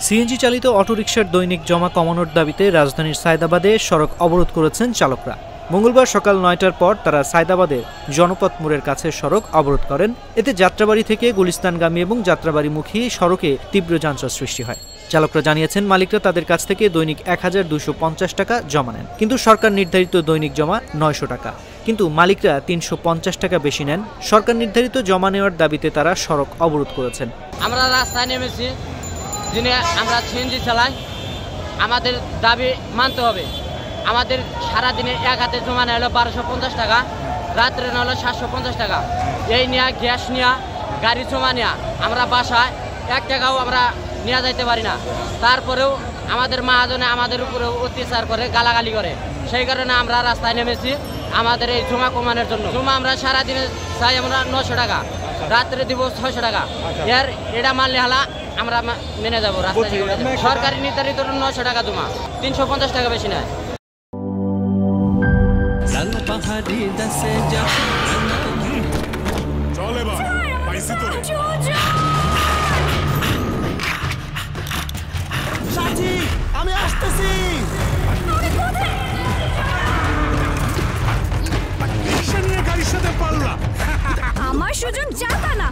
CNG চালিত অটোরিকশার দৈনিক জমা কমানোর দাবিতে রাজধানীর সায়দাবাদে সড়ক অবরোধ করেছেন চালকরা। মঙ্গলবার সকাল ৯টার পর তারা সায়দাবাদের জনপথ মোড়ের কাছে সড়ক অবরোধ করেন। এতে যাত্রাবাড়ি থেকে গুলিস্তানগামী এবং যাত্রাবাড়িমুখী সড়কে তীব্র যানজট সৃষ্টি হয়। চালকরা জানিয়েছেন, মালিকরা তাদের কাছ থেকে দৈনিক ১,২৫০ টাকা জমা নেন, কিন্তু সরকার নির্ধারিত দৈনিক জমা ৯০০ টাকা। কিন্তু মালিকরা ৩৫০ টাকা বেশি নেন। সরকার নির্ধারিত জমা নেওয়ার দাবিতে তারা সড়ক অবরোধ করেছেন। আমরা রাস্তায় নেমেছি, যিনি আমরা সিএনজি চালাই, আমাদের দাবি মানতে হবে। আমাদের সারাদিনে এক হাতে জমা নেওয়া হলো ১২৫০ টাকা, রাত্রে নেওয়া হলো ৭৫০ টাকা। এই নিয়ে গ্যাস নিয়ে গাড়ি জমা নেওয়া, আমরা বাসায় ১ টাকাও আমরা নিয়ে যাইতে পারি না। তারপরেও আমাদের মহাজনে আমাদের উপরে অত্যাচার করে, গালাগালি করে। সেই কারণে আমরা রাস্তায় নেমেছি আমাদের এই জমা কমানোর জন্য। জমা আমরা সারাদিনে চাই আমরা ৯০০ টাকা, রাত্রে দিব ৬০০ টাকা। এটা মানলে হালা আমরা মেনে যাবো। রাস্তায় সরকারি নির্ধারিত ৯০০ টাকা জমা, ৩৫০ টাকা বেশি নেয়। আমি আসতেছি। গাড়ির সাথে পাল্লা, আমার সুযোগ যাতা না।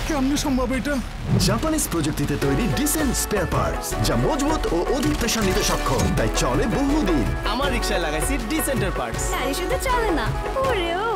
কেমনে সম্ভব এটা? জাপানিজ প্রযুক্তিতে তৈরি ডিসেন্ট স্পেয়ার পার্টস, যা মজবুত ও অধিক প্রেশার নিতে সক্ষম, তাই চলে বহুদিন। আমার রিকশায় লাগাইছি ডিসেন্টের পার্টস। গাড়ি শুধু চলে না, ওরেও